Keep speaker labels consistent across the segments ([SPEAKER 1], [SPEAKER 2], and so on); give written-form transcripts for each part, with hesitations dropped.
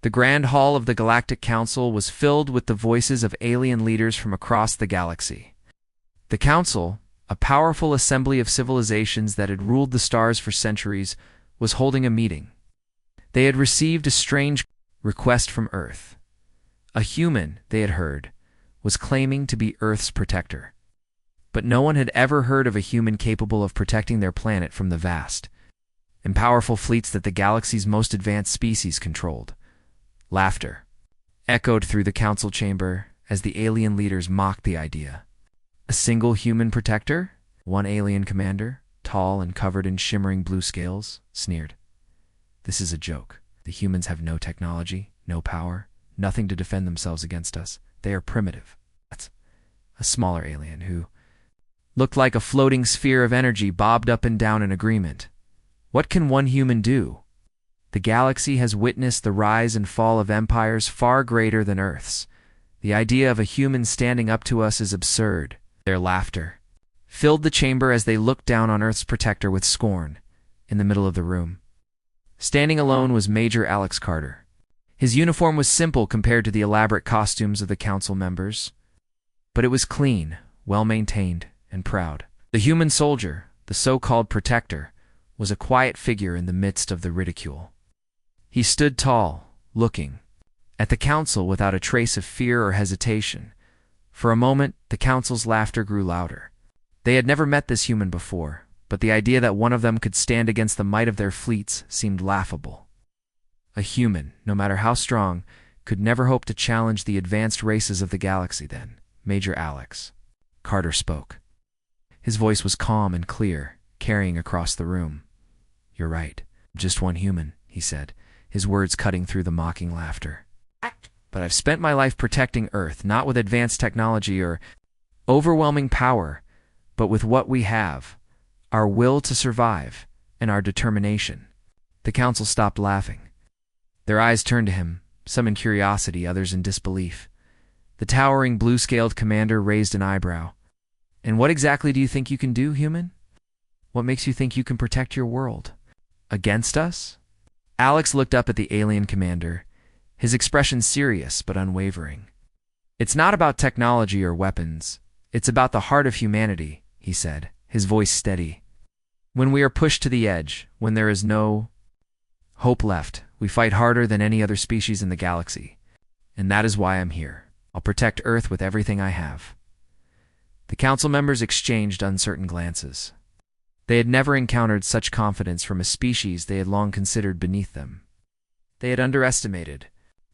[SPEAKER 1] The Grand Hall of the Galactic Council was filled with the voices of alien leaders from across the galaxy. The Council, a powerful assembly of civilizations that had ruled the stars for centuries, was holding a meeting. They had received a strange request from Earth. A human, they had heard, was claiming to be Earth's protector. But no one had ever heard of a human capable of protecting their planet from the vast and powerful fleets that the galaxy's most advanced species controlled. Laughter echoed through the council chamber as the alien leaders mocked the idea. A single human protector? One alien commander, tall and covered in shimmering blue scales, sneered. This is a joke. The humans have no technology, no power, nothing to defend themselves against us. They are primitive. That's a smaller alien who looked like a floating sphere of energy bobbed up and down in agreement. What can one human do? The galaxy has witnessed the rise and fall of empires far greater than Earth's. The idea of a human standing up to us is absurd. Their laughter filled the chamber as they looked down on Earth's protector with scorn. In the middle of the room, standing alone, was Major Alex Carter. His uniform was simple compared to the elaborate costumes of the council members, but it was clean, well-maintained, and proud. The human soldier, the so-called protector, was a quiet figure in the midst of the ridicule. He stood tall, looking at the council without a trace of fear or hesitation. For a moment, the council's laughter grew louder. They had never met this human before, but the idea that one of them could stand against the might of their fleets seemed laughable. A human, no matter how strong, could never hope to challenge the advanced races of the galaxy then. Major Alex Carter spoke. His voice was calm and clear, carrying across the room. You're right. Just one human, he said, his words cutting through the mocking laughter. But I've spent my life protecting Earth, not with advanced technology or overwhelming power, but with what we have, our will to survive, and our determination. The council stopped laughing. Their eyes turned to him, some in curiosity, others in disbelief. The towering blue-scaled commander raised an eyebrow. And what exactly do you think you can do, human? What makes you think you can protect your world? Against us? Alex looked up at the alien commander, his expression serious but unwavering. It's not about technology or weapons. It's about the heart of humanity, he said, his voice steady. When we are pushed to the edge, when there is no hope left, we fight harder than any other species in the galaxy. And that is why I'm here. I'll protect Earth with everything I have. The council members exchanged uncertain glances. They had never encountered such confidence from a species they had long considered beneath them. They had underestimated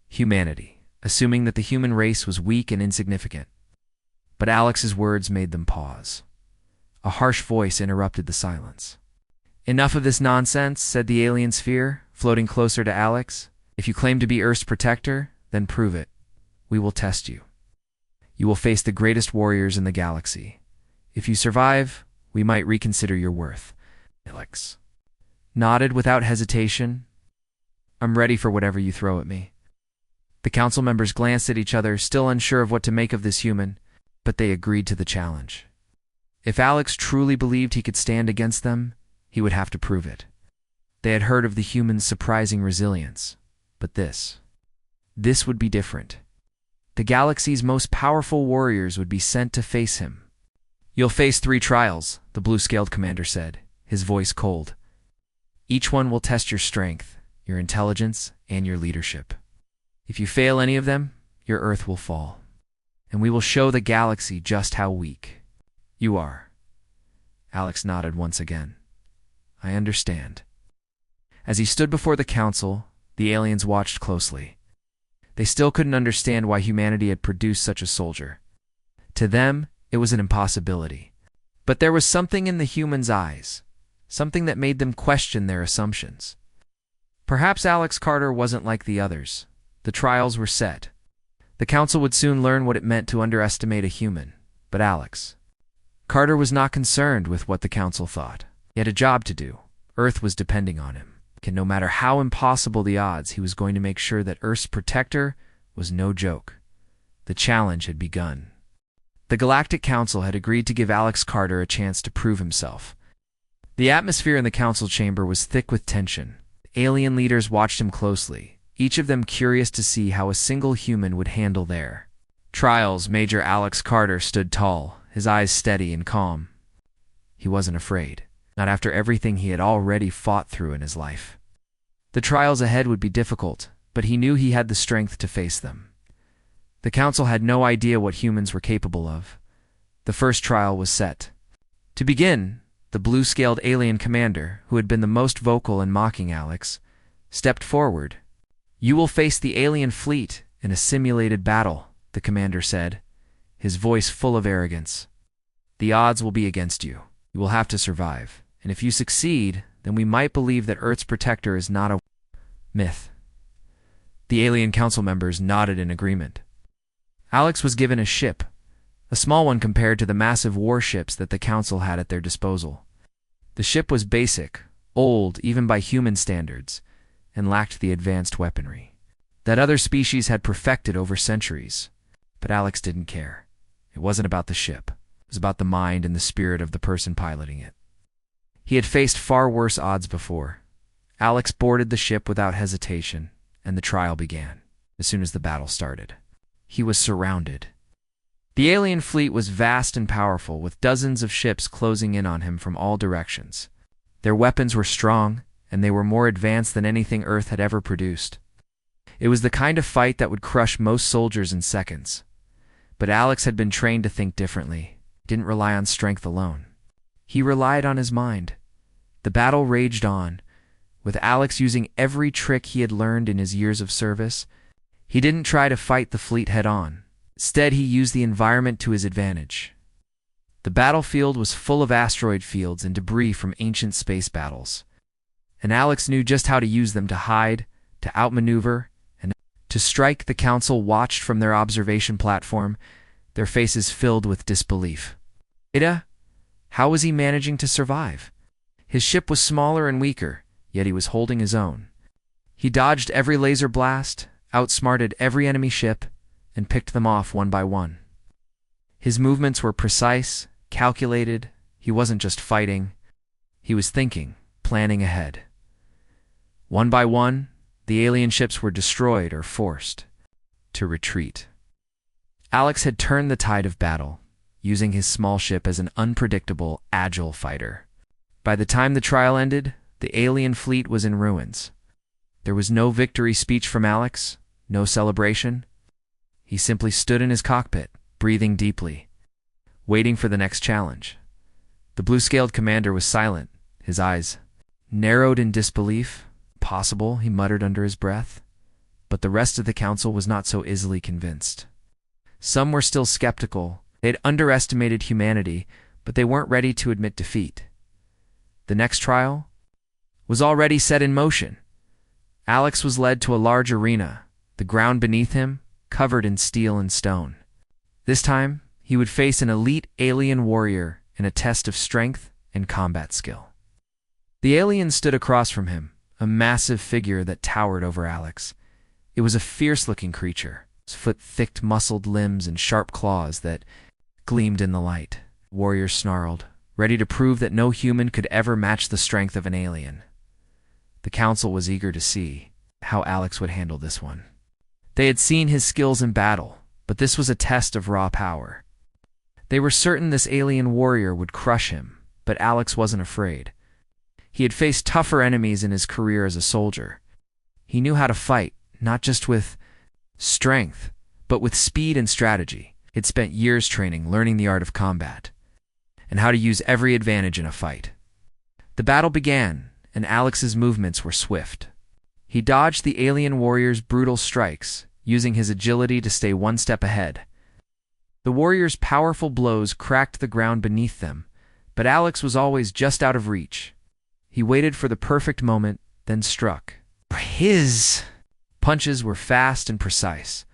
[SPEAKER 1] humanity, assuming that the human race was weak and insignificant. But Alex's words made them pause. A harsh voice interrupted the silence. Enough of this nonsense, said the alien sphere, floating closer to Alex. If you claim to be Earth's protector, then prove it. We will test you. You will face the greatest warriors in the galaxy. If you survive, we might reconsider your worth. Alex nodded without hesitation. I'm ready for whatever you throw at me. The council members glanced at each other, still unsure of what to make of this human, but they agreed to the challenge. If Alex truly believed he could stand against them, he would have to prove it. They had heard of the human's surprising resilience, but this would be different. The galaxy's most powerful warriors would be sent to face him. You'll face 3 trials, the blue-scaled commander said, his voice cold. Each one will test your strength, your intelligence, and your leadership. If you fail any of them, your Earth will fall, and we will show the galaxy just how weak you are. Alex nodded once again. I understand. As he stood before the council, the aliens watched closely. They still couldn't understand why humanity had produced such a soldier. To them, it was an impossibility. But there was something in the humans' eyes, something that made them question their assumptions. Perhaps Alex Carter wasn't like the others. The trials were set. The council would soon learn what it meant to underestimate a human. But Alex Carter was not concerned with what the council thought. He had a job to do. Earth was depending on him. And no matter how impossible the odds, he was going to make sure that Earth's protector was no joke. The challenge had begun. The Galactic Council had agreed to give Alex Carter a chance to prove himself. The atmosphere in the council chamber was thick with tension. Alien leaders watched him closely, each of them curious to see how a single human would handle their trials. Major Alex Carter stood tall, his eyes steady and calm. He wasn't afraid, not after everything he had already fought through in his life. The trials ahead would be difficult, but he knew he had the strength to face them. The council had no idea what humans were capable of. The first trial was set. To begin, the blue-scaled alien commander, who had been the most vocal in mocking Alex, stepped forward. "You will face the alien fleet in a simulated battle," the commander said, his voice full of arrogance. "The odds will be against you. You will have to survive, and if you succeed, then we might believe that Earth's protector is not a myth." The alien council members nodded in agreement. Alex was given a ship, a small one compared to the massive warships that the council had at their disposal. The ship was basic, old even by human standards, and lacked the advanced weaponry that other species had perfected over centuries. But Alex didn't care. It wasn't about the ship. It was about the mind and the spirit of the person piloting it. He had faced far worse odds before. Alex boarded the ship without hesitation, and the trial began. As soon as the battle started, he was surrounded. The alien fleet was vast and powerful, with dozens of ships closing in on him from all directions. Their weapons were strong, and they were more advanced than anything Earth had ever produced. It was the kind of fight that would crush most soldiers in seconds. But Alex had been trained to think differently. He didn't rely on strength alone. He relied on his mind. The battle raged on, with Alex using every trick he had learned in his years of service. He didn't try to fight the fleet head-on. Instead, he used the environment to his advantage. The battlefield was full of asteroid fields and debris from ancient space battles, and Alex knew just how to use them to hide, to outmaneuver, and to strike. The council watched from their observation platform, their faces filled with disbelief. How was he managing to survive? His ship was smaller and weaker, yet he was holding his own. He dodged every laser blast, outsmarted every enemy ship, and picked them off one by one. His movements were precise, calculated. He wasn't just fighting. He was thinking, planning ahead. One by one, the alien ships were destroyed or forced to retreat. Alex had turned the tide of battle, using his small ship as an unpredictable, agile fighter. By the time the trial ended, the alien fleet was in ruins. There was no victory speech from Alex, no celebration. He simply stood in his cockpit, breathing deeply, waiting for the next challenge. The blue-scaled commander was silent, his eyes narrowed in disbelief. "Possible," he muttered under his breath. But the rest of the council was not so easily convinced. Some were still skeptical. They had underestimated humanity, but they weren't ready to admit defeat. The next trial was already set in motion. Alex was led to a large arena, the ground beneath him covered in steel and stone. This time, he would face an elite alien warrior in a test of strength and combat skill. The alien stood across from him, a massive figure that towered over Alex. It was a fierce-looking creature, his thick, muscled limbs and sharp claws that gleamed in the light. The warrior snarled, ready to prove that no human could ever match the strength of an alien. The council was eager to see how Alex would handle this one. They had seen his skills in battle, but this was a test of raw power. They were certain this alien warrior would crush him, but Alex wasn't afraid. He had faced tougher enemies in his career as a soldier. He knew how to fight, not just with strength, but with speed and strategy. He'd spent years training, learning the art of combat, and how to use every advantage in a fight. The battle began, and Alex's movements were swift. He dodged the alien warrior's brutal strikes, using his agility to stay one step ahead. The warrior's powerful blows cracked the ground beneath them, but Alex was always just out of reach. He waited for the perfect moment, then struck. His punches were fast and precise,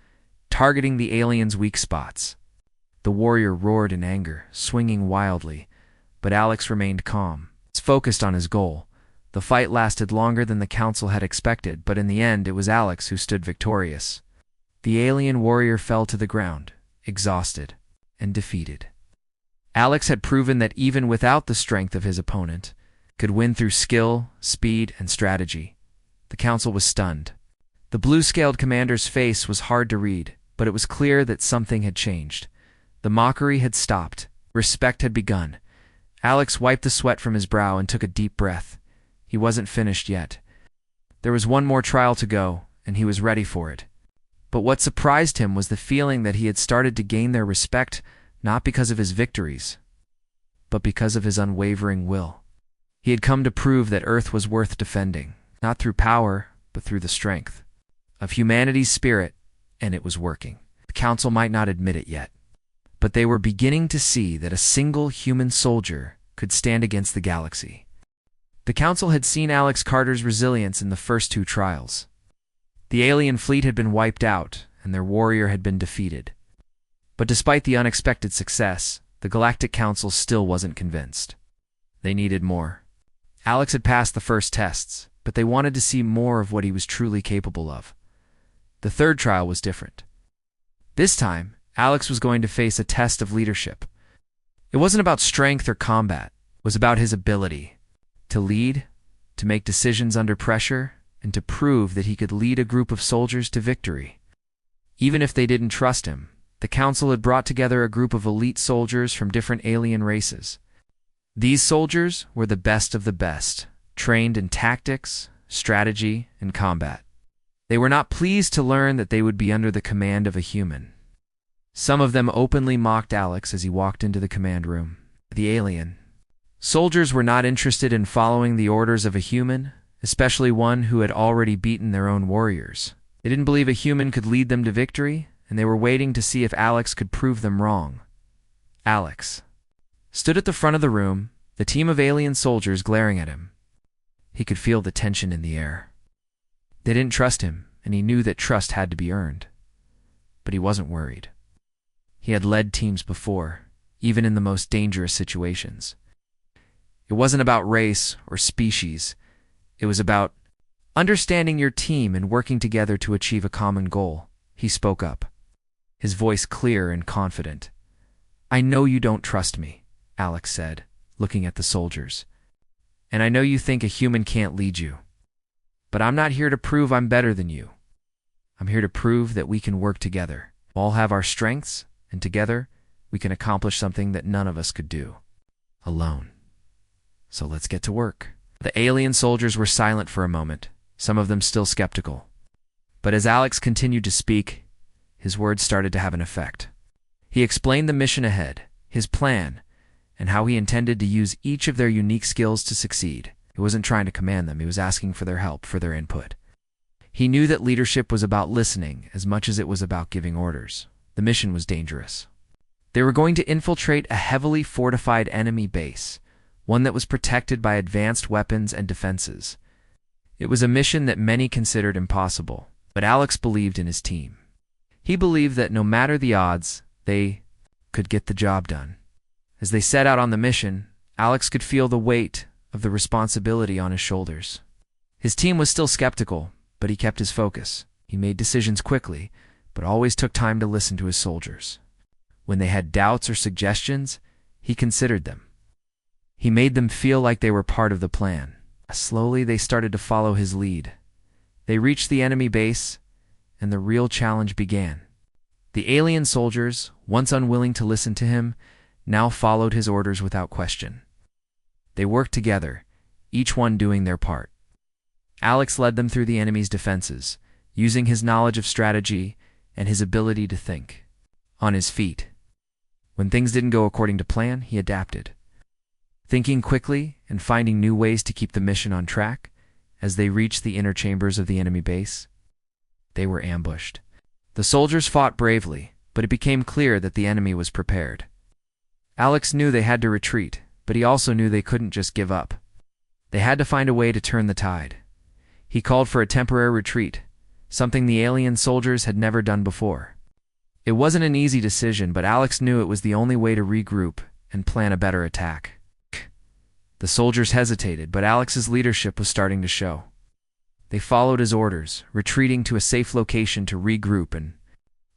[SPEAKER 1] targeting the alien's weak spots. The warrior roared in anger, swinging wildly, but Alex remained calm, focused on his goal. The fight lasted longer than the council had expected, but in the end it was Alex who stood victorious. The alien warrior fell to the ground, exhausted and defeated. Alex had proven that even without the strength of his opponent, could win through skill, speed, and strategy. The council was stunned. The blue-scaled commander's face was hard to read, but it was clear that something had changed. The mockery had stopped. Respect had begun. Alex wiped the sweat from his brow and took a deep breath. He wasn't finished yet. There was one more trial to go, and he was ready for it. But what surprised him was the feeling that he had started to gain their respect, not because of his victories, but because of his unwavering will. He had come to prove that Earth was worth defending, not through power, but through the strength of humanity's spirit, and it was working. The Council might not admit it yet, but they were beginning to see that a single human soldier could stand against the galaxy. The Council had seen Alex Carter's resilience in the first two trials. The alien fleet had been wiped out, and their warrior had been defeated. But despite the unexpected success, the Galactic Council still wasn't convinced. They needed more. Alex had passed the first tests, but they wanted to see more of what he was truly capable of. The third trial was different. This time, Alex was going to face a test of leadership. It wasn't about strength or combat. It was about his ability to lead, to make decisions under pressure, and to prove that he could lead a group of soldiers to victory. Even if they didn't trust him, the Council had brought together a group of elite soldiers from different alien races. These soldiers were the best of the best, trained in tactics, strategy, and combat. They were not pleased to learn that they would be under the command of a human. Some of them openly mocked Alex as he walked into the command room. The alien soldiers were not interested in following the orders of a human, especially one who had already beaten their own warriors. They didn't believe a human could lead them to victory, and they were waiting to see if Alex could prove them wrong. Alex stood at the front of the room, the team of alien soldiers glaring at him. He could feel the tension in the air. They didn't trust him, and he knew that trust had to be earned. But he wasn't worried. He had led teams before, even in the most dangerous situations. It wasn't about race or species. It was about understanding your team and working together to achieve a common goal. He spoke up, his voice clear and confident. "I know you don't trust me," Alex said, looking at the soldiers. "And I know you think a human can't lead you. But I'm not here to prove I'm better than you. I'm here to prove that we can work together. We all have our strengths, and together we can accomplish something that none of us could do alone. So let's get to work." The alien soldiers were silent for a moment, some of them still skeptical. But as Alex continued to speak, his words started to have an effect. He explained the mission ahead, his plan, and how he intended to use each of their unique skills to succeed. He wasn't trying to command them, he was asking for their help, for their input. He knew that leadership was about listening as much as it was about giving orders. The mission was dangerous. They were going to infiltrate a heavily fortified enemy base, one that was protected by advanced weapons and defenses. It was a mission that many considered impossible, but Alex believed in his team. He believed that no matter the odds, they could get the job done. As they set out on the mission, Alex could feel the weight of the responsibility on his shoulders. His team was still skeptical, but he kept his focus. He made decisions quickly, but always took time to listen to his soldiers. When they had doubts or suggestions, he considered them. He made them feel like they were part of the plan. Slowly, they started to follow his lead. They reached the enemy base, and the real challenge began. The alien soldiers, once unwilling to listen to him, now followed his orders without question. They worked together, each one doing their part. Alex led them through the enemy's defenses, using his knowledge of strategy and his ability to think on his feet. When things didn't go according to plan, he adapted, thinking quickly and finding new ways to keep the mission on track. As they reached the inner chambers of the enemy base, they were ambushed. The soldiers fought bravely, but it became clear that the enemy was prepared. Alex knew they had to retreat, but he also knew they couldn't just give up. They had to find a way to turn the tide. He called for a temporary retreat, something the alien soldiers had never done before. It wasn't an easy decision, but Alex knew it was the only way to regroup and plan a better attack. The soldiers hesitated, but Alex's leadership was starting to show. They followed his orders, retreating to a safe location to regroup and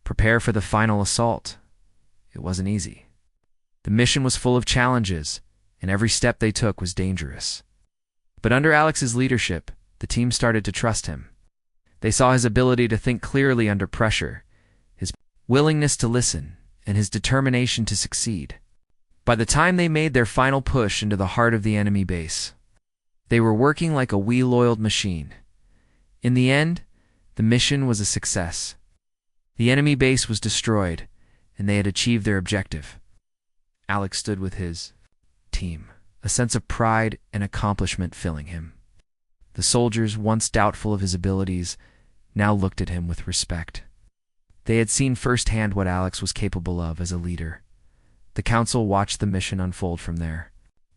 [SPEAKER 1] prepare for the final assault. It wasn't easy. The mission was full of challenges, and every step they took was dangerous. But under Alex's leadership, the team started to trust him. They saw his ability to think clearly under pressure, his willingness to listen, and his determination to succeed. By the time they made their final push into the heart of the enemy base, they were working like a well-oiled machine. In the end, the mission was a success. The enemy base was destroyed, and they had achieved their objective. Alex stood with his team, a sense of pride and accomplishment filling him. The soldiers, once doubtful of his abilities, now looked at him with respect. They had seen firsthand what Alex was capable of as a leader. The council watched the mission unfold from their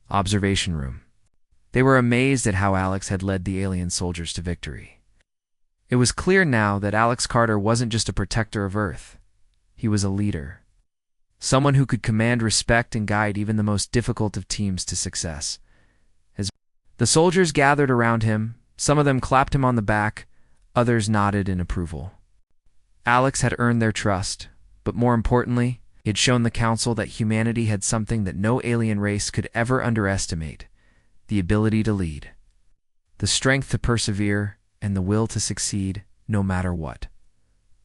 [SPEAKER 1] observation room. They were amazed at how Alex had led the alien soldiers to victory. It was clear now that Alex Carter wasn't just a protector of Earth. He was a leader. Someone who could command respect and guide even the most difficult of teams to success. As the soldiers gathered around him, some of them clapped him on the back, others nodded in approval. Alex had earned their trust, but more importantly, he had shown the council that humanity had something that no alien race could ever underestimate: the ability to lead, the strength to persevere, and the will to succeed no matter what.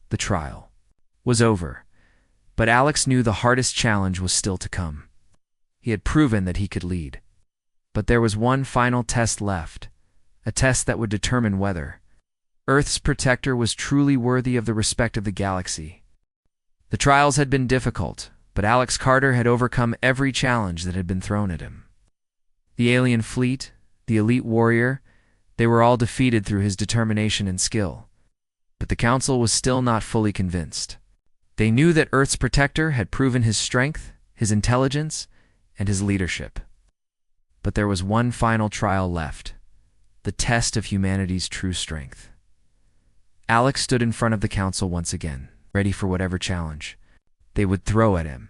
[SPEAKER 1] The trial was over, but Alex knew the hardest challenge was still to come. He had proven that he could lead. But there was one final test left, a test that would determine whether Earth's protector was truly worthy of the respect of the galaxy. The trials had been difficult, but Alex Carter had overcome every challenge that had been thrown at him. The alien fleet, the elite warrior, they were all defeated through his determination and skill. But the council was still not fully convinced. They knew that Earth's protector had proven his strength, his intelligence, and his leadership. But there was one final trial left, the test of humanity's true strength. Alex stood in front of the council once again, ready for whatever challenge they would throw at him.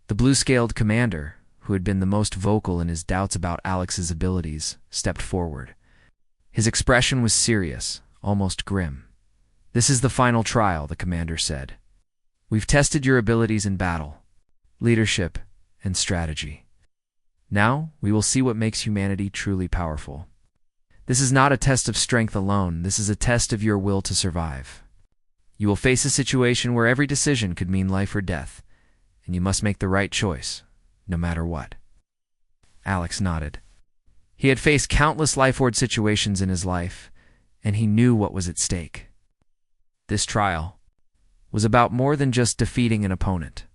[SPEAKER 1] The blue-scaled commander, who had been the most vocal in his doubts about Alex's abilities, stepped forward. His expression was serious, almost grim. "This is the final trial," the commander said. "We've tested your abilities in battle, leadership, and strategy. Now, we will see what makes humanity truly powerful. This is not a test of strength alone, this is a test of your will to survive. You will face a situation where every decision could mean life or death, and you must make the right choice, no matter what." Alex nodded. He had faced countless life-or-death situations in his life, and he knew what was at stake. This trial was about more than just defeating an opponent.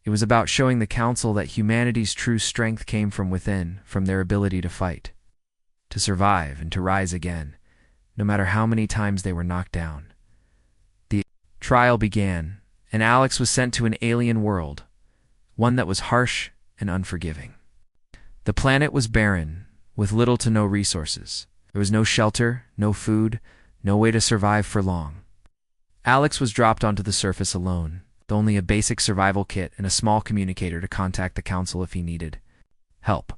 [SPEAKER 1] It was about showing the council that humanity's true strength came from within, from their ability to fight, to survive, and to rise again, no matter how many times they were knocked down. The trial began, and Alex was sent to an alien world, one that was harsh and unforgiving. The planet was barren, with little to no resources. There was no shelter, no food, no way to survive for long. Alex was dropped onto the surface alone, with only a basic survival kit and a small communicator to contact the council if he needed help.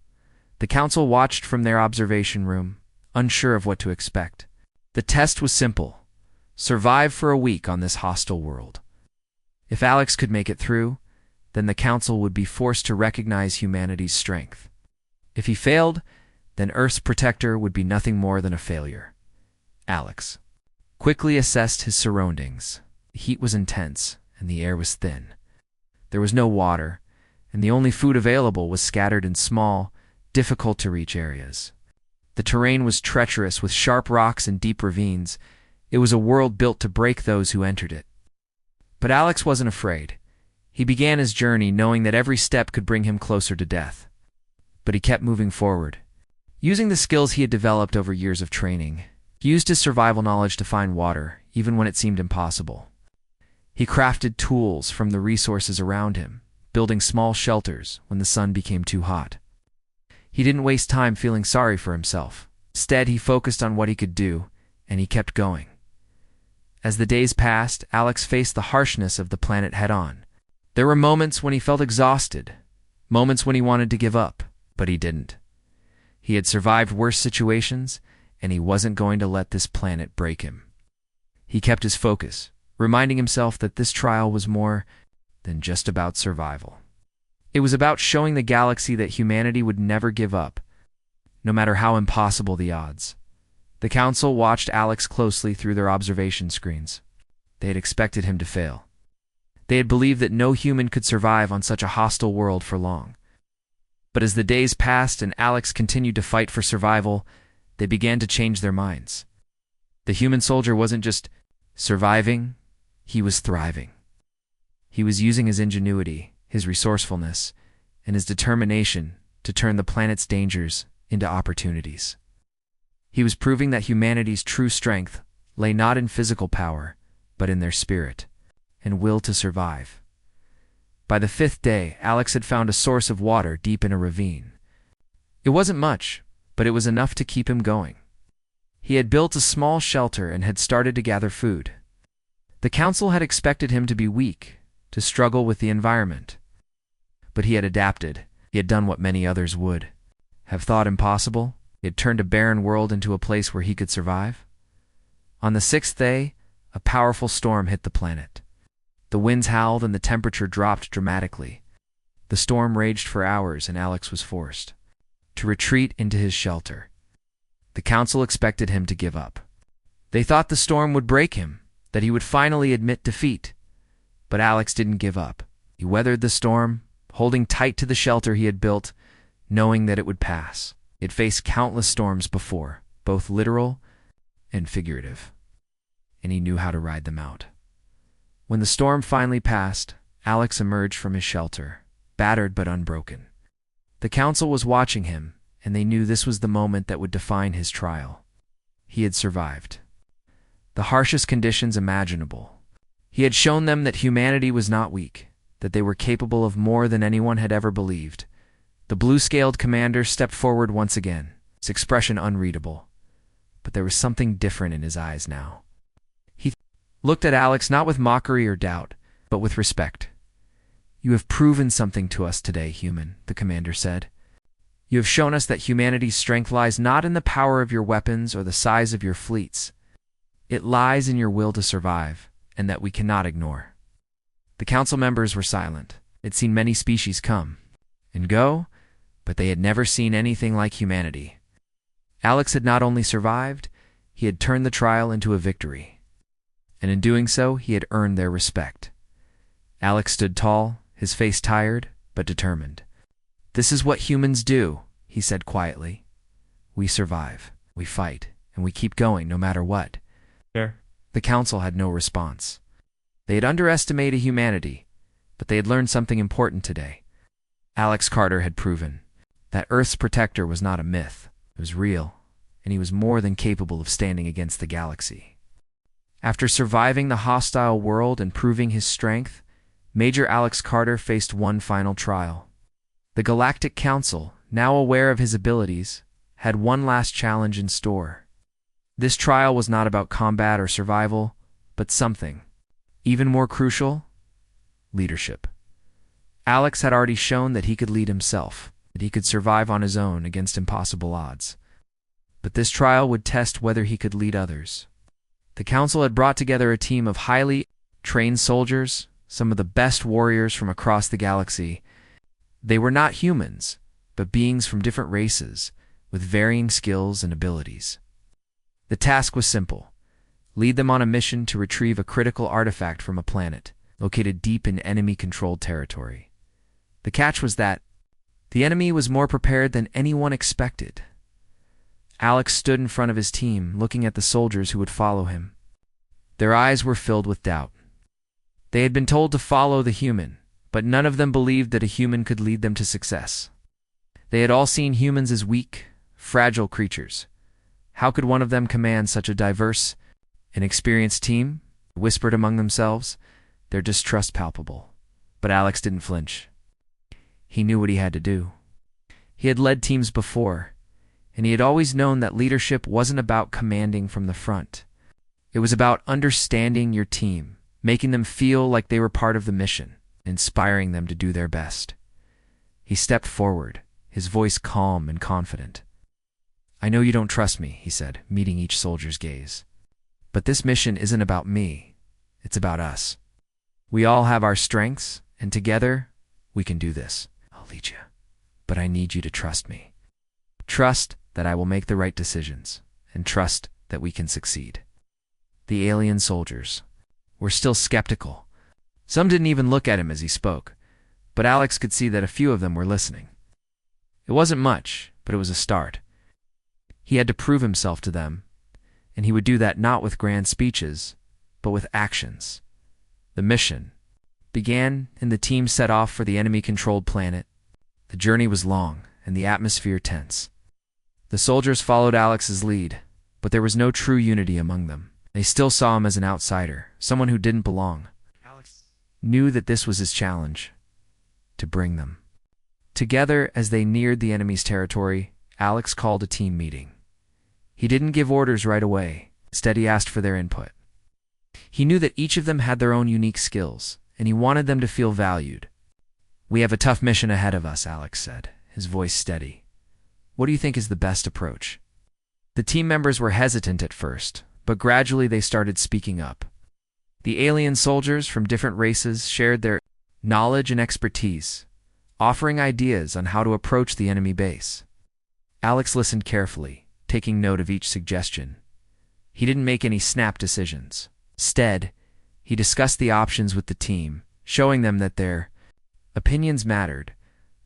[SPEAKER 1] The council watched from their observation room, unsure of what to expect. The test was simple: survive for a week on this hostile world. If Alex could make it through, then the council would be forced to recognize humanity's strength. If he failed, then Earth's protector would be nothing more than a failure. Alex quickly assessed his surroundings. The heat was intense, and the air was thin. There was no water, and the only food available was scattered in small, difficult-to-reach areas. The terrain was treacherous with sharp rocks and deep ravines. It was a world built to break those who entered it. But Alex wasn't afraid. He began his journey knowing that every step could bring him closer to death. But he kept moving forward. Using the skills he had developed over years of training, he used his survival knowledge to find water, even when it seemed impossible. He crafted tools from the resources around him, building small shelters when the sun became too hot. He didn't waste time feeling sorry for himself. Instead, he focused on what he could do, and he kept going. As the days passed, Alex faced the harshness of the planet head-on. There were moments when he felt exhausted, moments when he wanted to give up, but he didn't. He had survived worse situations, and he wasn't going to let this planet break him. He kept his focus, reminding himself that this trial was more than just about survival. It was about showing the galaxy that humanity would never give up, no matter how impossible the odds. The council watched Alex closely through their observation screens. They had expected him to fail. They had believed that no human could survive on such a hostile world for long. But as the days passed and Alex continued to fight for survival, they began to change their minds. The human soldier wasn't just surviving, he was thriving. He was using his ingenuity, his resourcefulness, and his determination to turn the planet's dangers into opportunities. He was proving that humanity's true strength lay not in physical power, but in their spirit and will to survive. By the 5th day, Alex had found a source of water deep in a ravine. It wasn't much, but it was enough to keep him going. He had built a small shelter and had started to gather food. The council had expected him to be weak, to struggle with the environment. But he had adapted. He had done what many others would have thought impossible. He had turned a barren world into a place where he could survive. On the 6th day, a powerful storm hit the planet. The winds howled and the temperature dropped dramatically. The storm raged for hours and Alex was forced to retreat into his shelter. The council expected him to give up. They thought the storm would break him, that he would finally admit defeat. But Alex didn't give up. He weathered the storm, holding tight to the shelter he had built, knowing that it would pass. He had faced countless storms before, both literal and figurative, and he knew how to ride them out. When the storm finally passed, Alex emerged from his shelter, battered but unbroken. The council was watching him, and they knew this was the moment that would define his trial. He had survived the harshest conditions imaginable. He had shown them that humanity was not weak, that they were capable of more than anyone had ever believed. The blue-scaled commander stepped forward once again, his expression unreadable. But there was something different in his eyes now. He looked at Alex not with mockery or doubt, but with respect. "You have proven something to us today, human," the commander said. "You have shown us that humanity's strength lies not in the power of your weapons or the size of your fleets. It lies in your will to survive, and that we cannot ignore." The council members were silent. They'd seen many species come and go, but they had never seen anything like humanity. Alex had not only survived, he had turned the trial into a victory. And in doing so, he had earned their respect. Alex stood tall, his face tired, but determined. "This is what humans do," he said quietly. "We survive, we fight, and we keep going no matter what."
[SPEAKER 2] Sure.
[SPEAKER 1] The council had no response. They had underestimated humanity, but they had learned something important today. Alex Carter had proven that Earth's protector was not a myth. It was real, and he was more than capable of standing against the galaxy. After surviving the hostile world and proving his strength, Major Alex Carter faced one final trial. The Galactic Council, now aware of his abilities, had one last challenge in store. This trial was not about combat or survival, but something even more crucial: leadership. Alex had already shown that he could lead himself, that he could survive on his own against impossible odds. But this trial would test whether he could lead others. The council had brought together a team of highly trained soldiers, some of the best warriors from across the galaxy. They were not humans, but beings from different races, with varying skills and abilities. The task was simple: lead them on a mission to retrieve a critical artifact from a planet located deep in enemy-controlled territory. The catch was that the enemy was more prepared than anyone expected. Alex stood in front of his team, looking at the soldiers who would follow him. Their eyes were filled with doubt. They had been told to follow the human, but none of them believed that a human could lead them to success. They had all seen humans as weak, fragile creatures. How could one of them command such a diverse and experienced team? They whispered among themselves, their distrust palpable. But Alex didn't flinch. He knew what he had to do. He had led teams before, and he had always known that leadership wasn't about commanding from the front. It was about understanding your team, making them feel like they were part of the mission, inspiring them to do their best. He stepped forward, his voice calm and confident. "I know you don't trust me," he said, meeting each soldier's gaze. "But this mission isn't about me. It's about us. We all have our strengths, and together, we can do this. I'll lead you, but I need you to trust me. Trust that I will make the right decisions, and trust that we can succeed." The alien soldiers were still skeptical. Some didn't even look at him as he spoke, but Alex could see that a few of them were listening. It wasn't much, but it was a start. He had to prove himself to them, and he would do that not with grand speeches, but with actions. The mission began, and the team set off for the enemy-controlled planet. The journey was long, and the atmosphere tense. The soldiers followed Alex's lead, but there was no true unity among them. They still saw him as an outsider, someone who didn't belong. Alex knew that this was his challenge, to bring them together. As they neared the enemy's territory, Alex called a team meeting. He didn't give orders right away. Instead, he asked for their input. He knew that each of them had their own unique skills, and he wanted them to feel valued. "We have a tough mission ahead of us," Alex said, his voice steady. "What do you think is the best approach?" The team members were hesitant at first, but gradually they started speaking up. The alien soldiers from different races shared their knowledge and expertise, offering ideas on how to approach the enemy base. Alex listened carefully, taking note of each suggestion. He didn't make any snap decisions. Instead, he discussed the options with the team, showing them that their opinions mattered.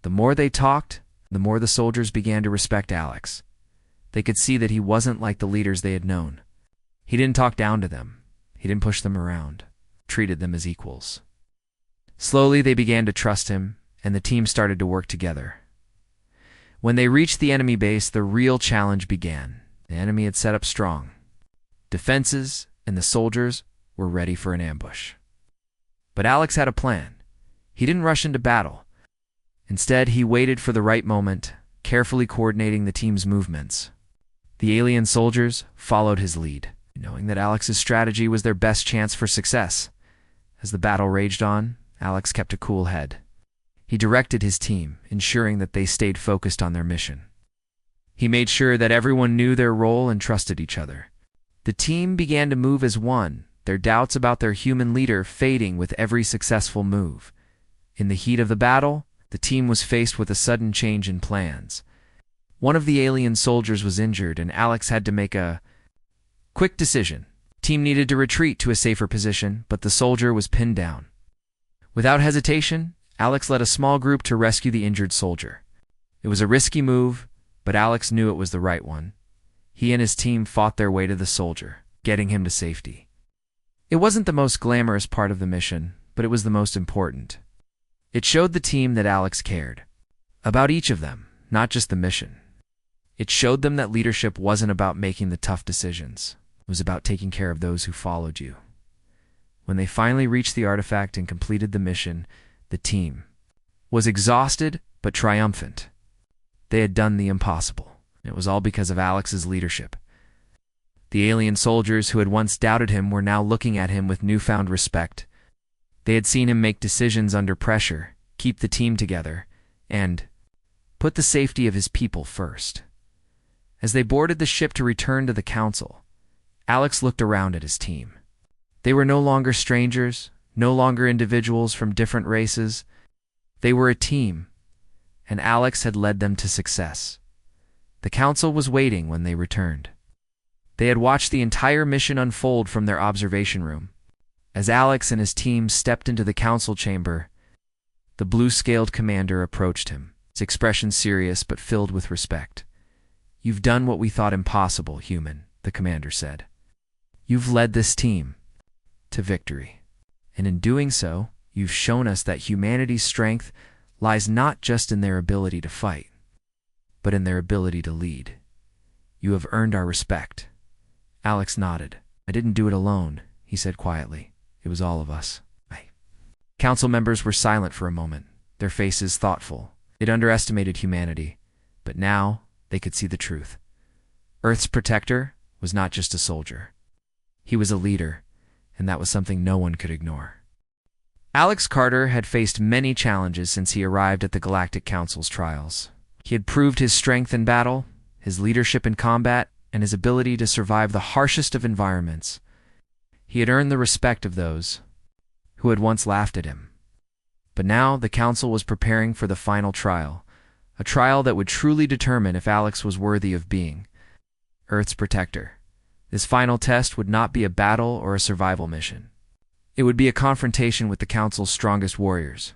[SPEAKER 1] The more they talked, the more the soldiers began to respect Alex. They could see that he wasn't like the leaders they had known. He didn't talk down to them. He didn't push them around, treated them as equals. Slowly, they began to trust him, and the team started to work together. When they reached the enemy base, the real challenge began. The enemy had set up strong defenses, and the soldiers were ready for an ambush. But Alex had a plan. He didn't rush into battle. Instead, he waited for the right moment, carefully coordinating the team's movements. The alien soldiers followed his lead, knowing that Alex's strategy was their best chance for success. As the battle raged on, Alex kept a cool head. He directed his team, ensuring that they stayed focused on their mission. He made sure that everyone knew their role and trusted each other. The team began to move as one, their doubts about their human leader fading with every successful move. In the heat of the battle, the team was faced with a sudden change in plans. One of the alien soldiers was injured, and Alex had to make a quick decision. The team needed to retreat to a safer position, but the soldier was pinned down. Without hesitation, Alex led a small group to rescue the injured soldier. It was a risky move, but Alex knew it was the right one. He and his team fought their way to the soldier, getting him to safety. It wasn't the most glamorous part of the mission, but it was the most important. It showed the team that Alex cared about each of them, not just the mission. It showed them that leadership wasn't about making the tough decisions. It was about taking care of those who followed you. When they finally reached the artifact and completed the mission, the team was exhausted but triumphant. They had done the impossible. It was all because of Alex's leadership. The alien soldiers who had once doubted him were now looking at him with newfound respect. They had seen him make decisions under pressure, keep the team together, and put the safety of his people first. As they boarded the ship to return to the council, Alex looked around at his team. They were no longer strangers, no longer individuals from different races. They were a team, and Alex had led them to success. The council was waiting when they returned. They had watched the entire mission unfold from their observation room. As Alex and his team stepped into the council chamber, the blue-scaled commander approached him, his expression serious but filled with respect. "You've done what we thought impossible, human," the commander said. "You've led this team to victory. And in doing so, you've shown us that humanity's strength lies not just in their ability to fight, but in their ability to lead. You have earned our respect." Alex nodded. "I didn't do it alone," he said quietly. "It was all of us." Council members were silent for a moment, their faces thoughtful. They'd underestimated humanity, but now they could see the truth. Earth's protector was not just a soldier. He was a leader, and that was something no one could ignore. Alex Carter had faced many challenges since he arrived at the Galactic Council's trials. He had proved his strength in battle, his leadership in combat, and his ability to survive the harshest of environments. He had earned the respect of those who had once laughed at him. But now the council was preparing for the final trial, a trial that would truly determine if Alex was worthy of being Earth's protector. This final test would not be a battle or a survival mission. It would be a confrontation with the Council's strongest warriors.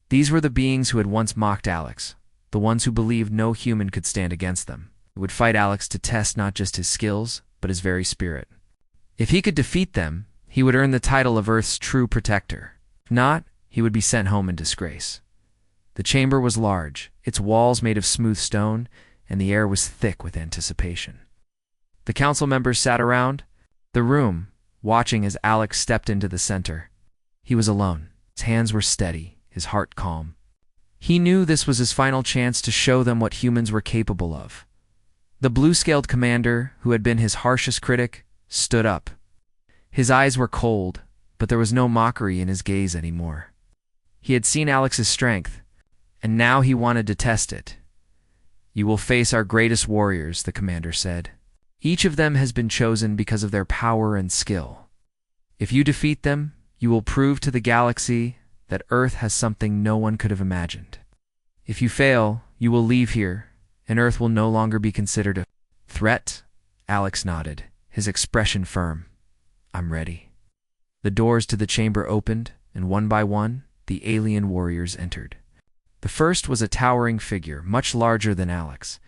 [SPEAKER 1] These were the beings who had once mocked Alex, the ones who believed no human could stand against them. It would fight Alex to test not just his skills, but his very spirit. If he could defeat them, he would earn the title of Earth's true protector. If not, he would be sent home in disgrace. The chamber was large, its walls made of smooth stone, and the air was thick with anticipation. The council members sat around the room, watching as Alex stepped into the center. He was alone. His hands were steady, his heart calm. He knew this was his final chance to show them what humans were capable of. The blue-scaled commander, who had been his harshest critic, stood up. His eyes were cold, but there was no mockery in his gaze anymore. He had seen Alex's strength, and now he wanted to test it. "You will face our greatest warriors," the commander said. "Each of them has been chosen because of their power and skill. If you defeat them, you will prove to the galaxy that Earth has something no one could have imagined. If you fail, you will leave here, and Earth will no longer be considered a threat." Alex nodded, his expression firm. "I'm ready." The doors to the chamber opened, and one by one, the alien warriors entered. The first was a towering figure, much larger than Alex,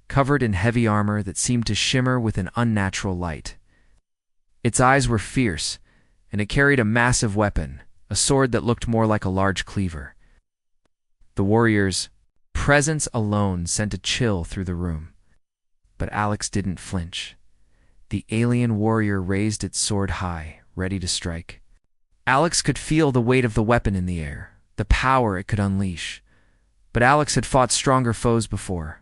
[SPEAKER 1] covered in heavy armor that seemed to shimmer with an unnatural light. Its eyes were fierce, and it carried a massive weapon, a sword that looked more like a large cleaver. The warrior's presence alone sent a chill through the room. But Alex didn't flinch. The alien warrior raised its sword high, ready to strike. Alex could feel the weight of the weapon in the air, the power it could unleash. But Alex had fought stronger foes before.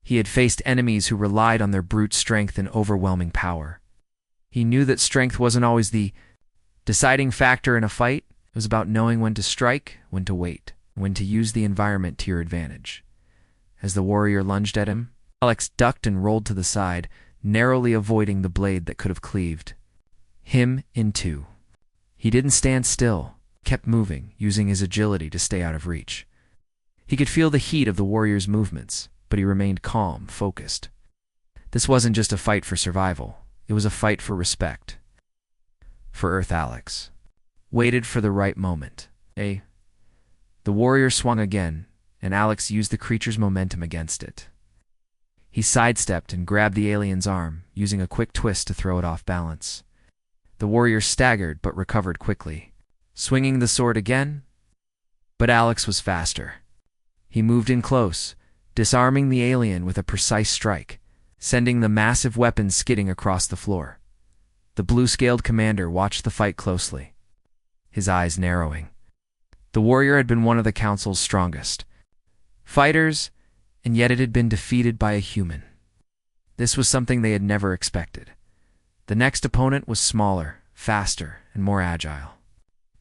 [SPEAKER 1] He had faced enemies who relied on their brute strength and overwhelming power. He knew that strength wasn't always the deciding factor in a fight. It was about knowing when to strike, when to wait, when to use the environment to your advantage. As the warrior lunged at him, Alex ducked and rolled to the side, narrowly avoiding the blade that could have cleaved him in two. He didn't stand still, kept moving, using his agility to stay out of reach. He could feel the heat of the warrior's movements, but he remained calm, focused. This wasn't just a fight for survival. It was a fight for respect. For Earth, Alex waited for the right moment. The warrior swung again, and Alex used the creature's momentum against it. He sidestepped and grabbed the alien's arm, using a quick twist to throw it off balance. The warrior staggered but recovered quickly, swinging the sword again. But Alex was faster. He moved in close, disarming the alien with a precise strike, sending the massive weapon skidding across the floor. The blue-scaled commander watched the fight closely, his eyes narrowing. The warrior had been one of the Council's strongest fighters, and yet it had been defeated by a human. This was something they had never expected. The next opponent was smaller, faster, and more agile.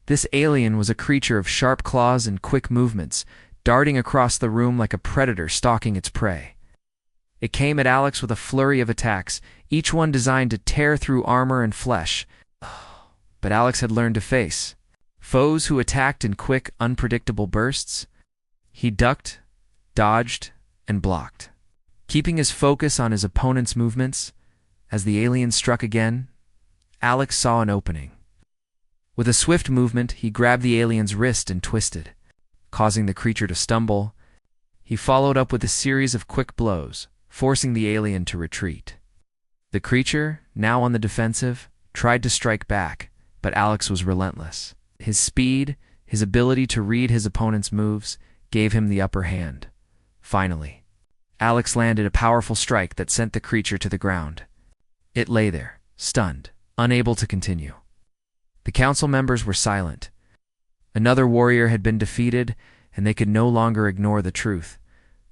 [SPEAKER 1] This alien was a creature of sharp claws and quick movements, darting across the room like a predator stalking its prey. It came at Alex with a flurry of attacks, each one designed to tear through armor and flesh. But Alex had learned to face foes who attacked in quick, unpredictable bursts. He ducked, dodged, and blocked, keeping his focus on his opponent's movements. As the alien struck again, Alex saw an opening. With a swift movement, he grabbed the alien's wrist and twisted, causing the creature to stumble. He followed up with a series of quick blows, forcing the alien to retreat. The creature, now on the defensive, tried to strike back, but Alex was relentless. His speed, his ability to read his opponent's moves, gave him the upper hand. Finally, Alex landed a powerful strike that sent the creature to the ground. It lay there, stunned, unable to continue. The council members were silent. Another warrior had been defeated, and they could no longer ignore the truth.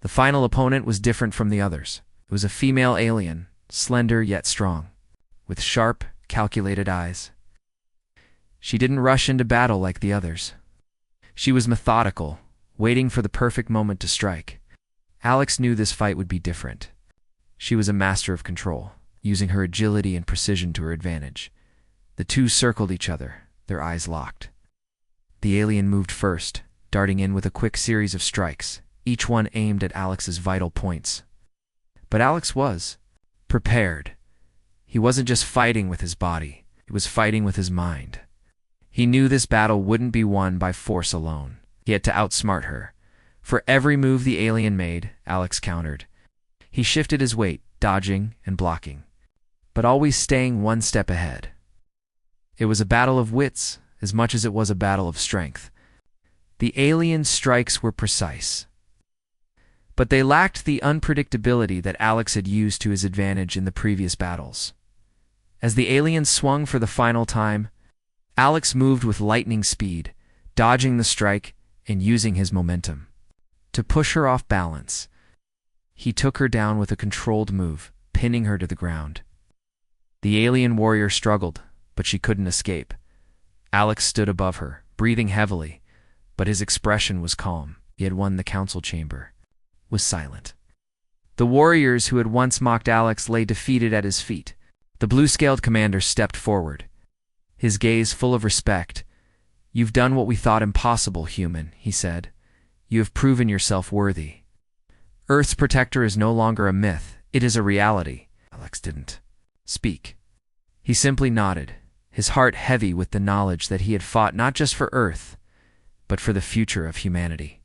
[SPEAKER 1] The final opponent was different from the others. It was a female alien, slender yet strong, with sharp, calculated eyes. She didn't rush into battle like the others. She was methodical, waiting for the perfect moment to strike. Alex knew this fight would be different. She was a master of control, using her agility and precision to her advantage. The two circled each other, their eyes locked. The alien moved first, darting in with a quick series of strikes, each one aimed at Alex's vital points. But Alex was prepared. He wasn't just fighting with his body, he was fighting with his mind. He knew this battle wouldn't be won by force alone. He had to outsmart her. For every move the alien made, Alex countered. He shifted his weight, dodging and blocking, but always staying one step ahead. It was a battle of wits as much as it was a battle of strength. The alien's strikes were precise, but they lacked the unpredictability that Alex had used to his advantage in the previous battles. As the alien swung for the final time, Alex moved with lightning speed, dodging the strike and using his momentum to push her off balance. He took her down with a controlled move, pinning her to the ground. The alien warrior struggled, but she couldn't escape. Alex stood above her, breathing heavily, but his expression was calm. He had won the council chamber. Was silent. The warriors who had once mocked Alex lay defeated at his feet. The blue-scaled commander stepped forward, his gaze full of respect. "You've done what we thought impossible, human," he said. "You have proven yourself worthy. Earth's protector is no longer a myth, it is a reality." Alex didn't speak. He simply nodded, his heart heavy with the knowledge that he had fought not just for Earth, but for the future of humanity.